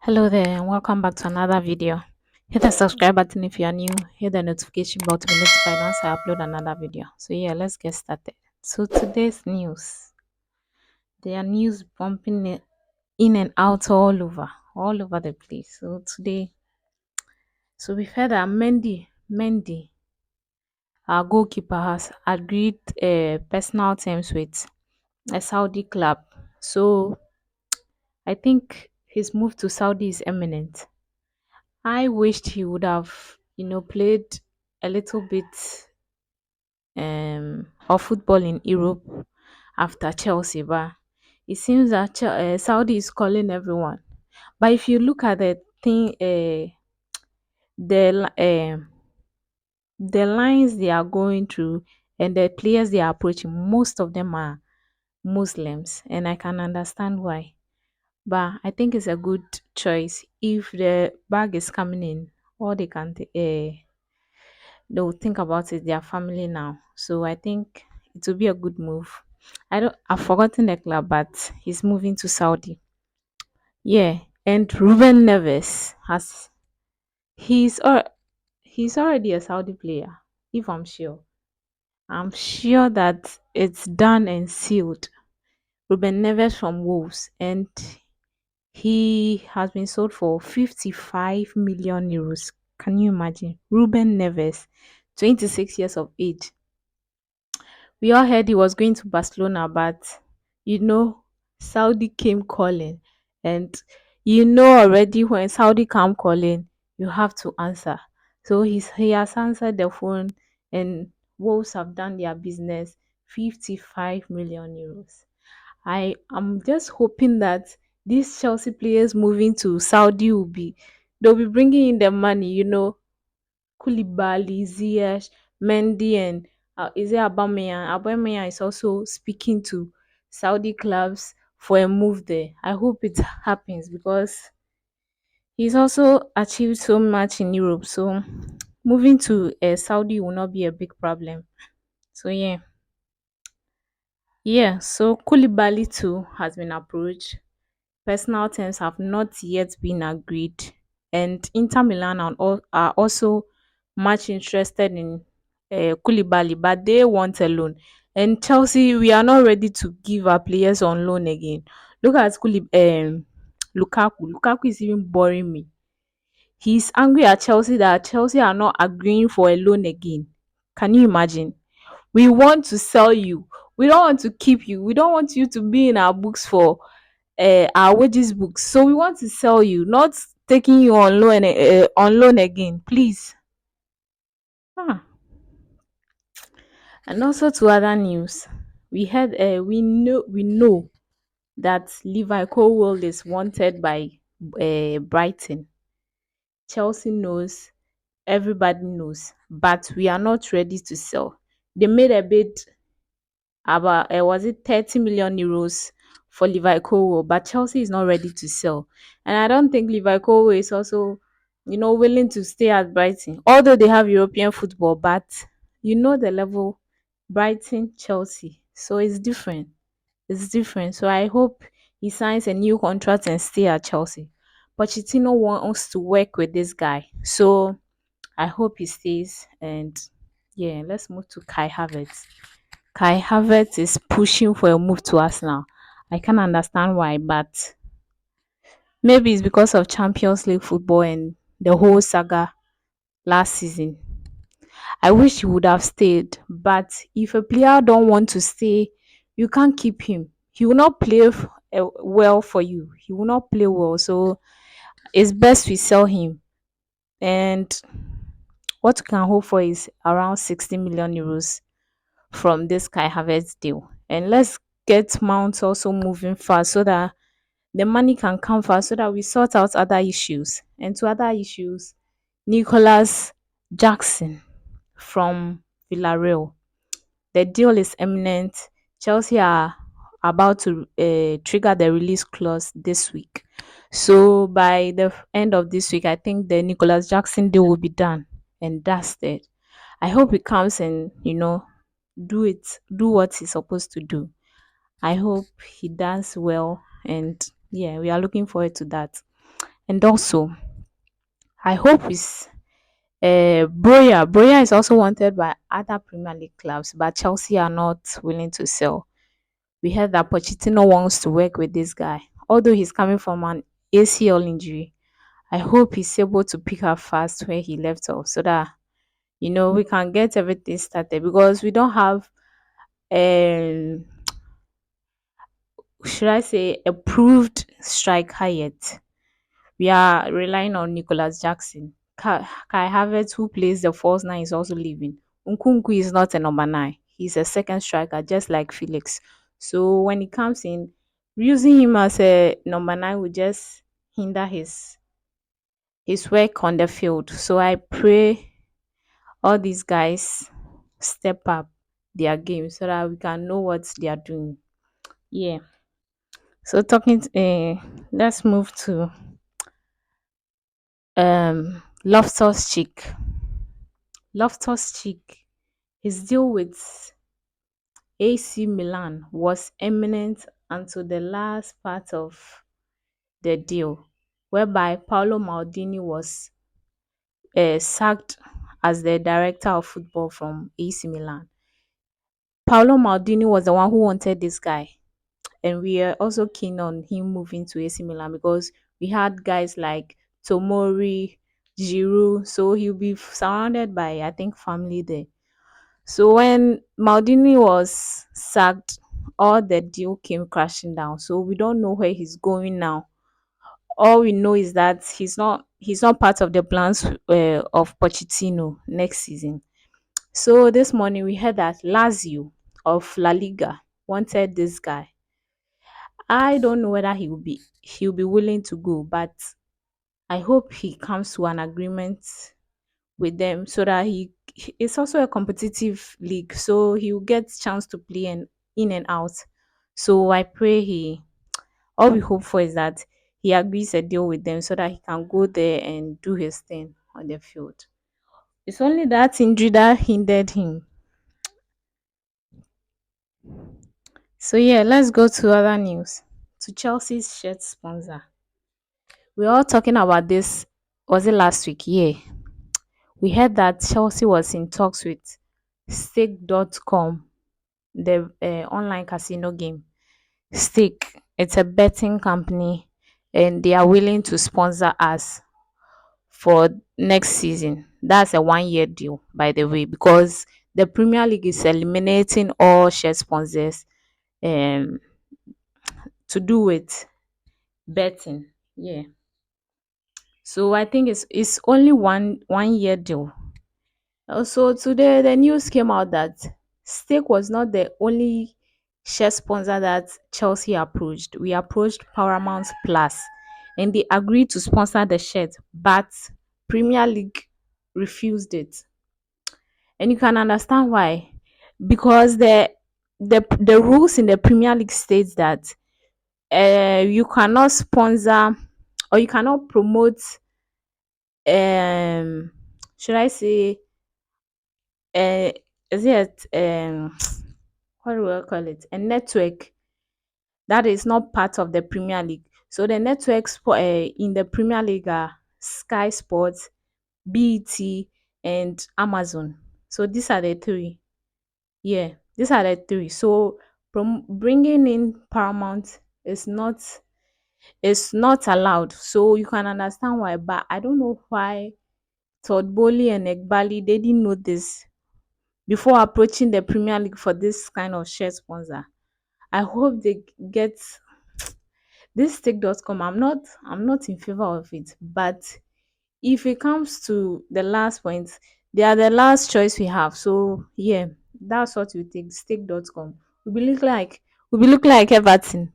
Hello there and welcome back to another video. Hit the subscribe button if you are new, hit the notification bell to be notified once I upload another video. So yeah, let's get started. So today's news. There are news bumping in and out all over the place. So today, we've heard that Mendy, our goalkeeper, has agreed personal terms with a Saudi club. So I think his move to Saudi is imminent. I wished he would have, played a little bit of football in Europe after Chelsea, but it seems that Saudi is calling everyone. But if you look at the thing, the the lines they are going through and the players they are approaching, most of them are Muslims, and I can understand why. But I think it's a good choice if the bag is coming in. All they will think about is their family now. So I think it will be a good move. I've forgotten the club, but he's moving to Saudi. Yeah, and Ruben Neves he's al- he's already a Saudi player. If I'm sure that it's done and sealed. Ruben Neves from Wolves, and he has been sold for 55 million euros. Can you imagine? Ruben Neves, 26 years of age. We all heard he was going to Barcelona, but you know, Saudi came calling, and you know already when Saudi come calling, you have to answer. So he has answered the phone, and Wolves have done their business. 55 million euros. I am just hoping that these Chelsea players moving to Saudi they'll be bringing in the money. Koulibaly, Ziyech, Mendy, and is it Aubameyang? Aubameyang is also speaking to Saudi clubs for a move there. I hope it happens because he's also achieved so much in Europe. So moving to Saudi will not be a big problem. So yeah. So Koulibaly too has been approached. Personal terms have not yet been agreed, and Inter Milan are also much interested in Koulibaly, but they want a loan. And Chelsea, we are not ready to give our players on loan again. Look at Lukaku. Lukaku is even boring me. He's angry at Chelsea that Chelsea are not agreeing for a loan again. Can you imagine? We want to sell you. We don't want to keep you. We don't want you to be in our books for our wages books. So we want to sell you, not taking you on loan again, please. Ah. And also to other news, we know that Levi Colwill is wanted by Brighton. Chelsea knows, everybody knows, but we are not ready to sell. They made a bid about was it 30 million euros for Levi Colwill, but Chelsea is not ready to sell. And I don't think Levi Colwill is also, willing to stay at Brighton. Although they have European football, but the level Brighton, Chelsea. So it's different. It's different. So I hope he signs a new contract and stay at Chelsea. Pochettino wants to work with this guy. So I hope he stays. And yeah, let's move to Kai Havertz. Kai Havertz is pushing for a move to Arsenal. I can't understand why, but maybe it's because of Champions League football and the whole saga last season. I wish he would have stayed, but if a player don't want to stay, you can't keep him. He will not play well for you. He will not play well, so it's best we sell him. And what we can hope for is around 60 million euros from this Kai Havertz deal. And let's get Mount also moving fast so that the money can come fast so that we sort out other issues. And to other issues, Nicholas Jackson from Villarreal. The deal is imminent. Chelsea are about to trigger the release clause this week. So by the end of this week, I think the Nicholas Jackson deal will be done and dusted. I hope he comes and do what he's supposed to do. I hope he does well, and yeah, we are looking forward to that. And also, I hope is Broya is also wanted by other Premier League clubs, but Chelsea are not willing to sell. We heard that Pochettino wants to work with this guy, although he's coming from an ACL injury. I hope he's able to pick up fast where he left off, so that we can get everything started, because we don't have um should I say approved striker yet. We are relying on Nicholas Jackson. Kai Havertz, who plays the false nine, is also leaving. Nkunku is not a number nine. He's a second striker, just like Felix. So when he comes in, using him as a number nine will just hinder his work on the field. So I pray all these guys step up their game so that we can know what they are doing. Yeah. So let's move to Loftus Cheek. Loftus Cheek, his deal with AC Milan was imminent until the last part of the deal, whereby Paolo Maldini was sacked as the director of football from AC Milan. Paolo Maldini was the one who wanted this guy, and we are also keen on him moving to AC Milan because we had guys like Tomori, Giroud, so he'll be surrounded by, I think, family there. So when Maldini was sacked, all the deal came crashing down. So we don't know where he's going now. All we know is that he's not part of the plans of Pochettino next season. So this morning we heard that Lazio of La Liga wanted this guy. I don't know whether he'll be willing to go, but I hope he comes to an agreement with them so that it's also a competitive league, so he'll get chance to play in and out. So I pray he all we hope for is that he agrees a deal with them so that he can go there and do his thing on the field. It's only that injury that hindered him. So yeah, let's go to other news. To Chelsea's shirt sponsor. We're all talking about this. Was it last week? Yeah. We heard that Chelsea was in talks with stake.com, the online casino game. Stake, it's a betting company, and they are willing to sponsor us for next season. That's a 1 year deal, by the way, because the Premier League is eliminating all share sponsors um to do with betting. Yeah. So I think it's only one year deal. Also today the news came out that Stake was not the only share sponsor that Chelsea approached. We approached Paramount Plus and they agreed to sponsor the shirt, but Premier League refused it. And you can understand why. Because the rules in the Premier League states that you cannot sponsor or you cannot promote um should I say uh is it what do I call it? A network that is not part of the Premier League. So the networks in the Premier League are Sky Sports, BET, and Amazon. So these are the three. Yeah, these are the three. So bringing in Paramount is not allowed. So you can understand why. But I don't know why Todd Bowley and Egbali they didn't know this before approaching the Premier League for this kind of shirt sponsor. I hope they get this stake.com. I'm not in favor of it, but if it comes to the last point, they are the last choice we have. So yeah, that's what we take. Stake.com. We'll be looking like Everton.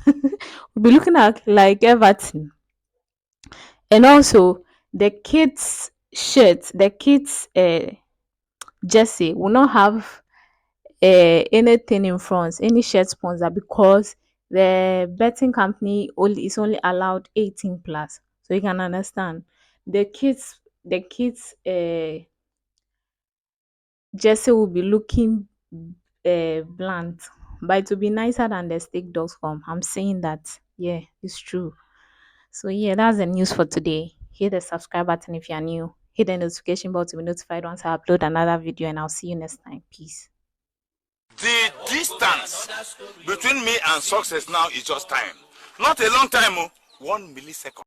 We'll be looking like Everton. And also the kids jersey will not have anything in front, any shirt sponsor, because the betting company only allowed 18 plus. So you can understand the kids jersey will be looking bland, but it will be nicer than the stake.com. I'm saying that. Yeah, it's true. So yeah, that's the news for today. Hit the subscribe button if you're new. Hit the notification bell to be notified once I upload another video, and I'll see you next time. Peace. The distance between me and success now is just time. Not a long time, 1 millisecond.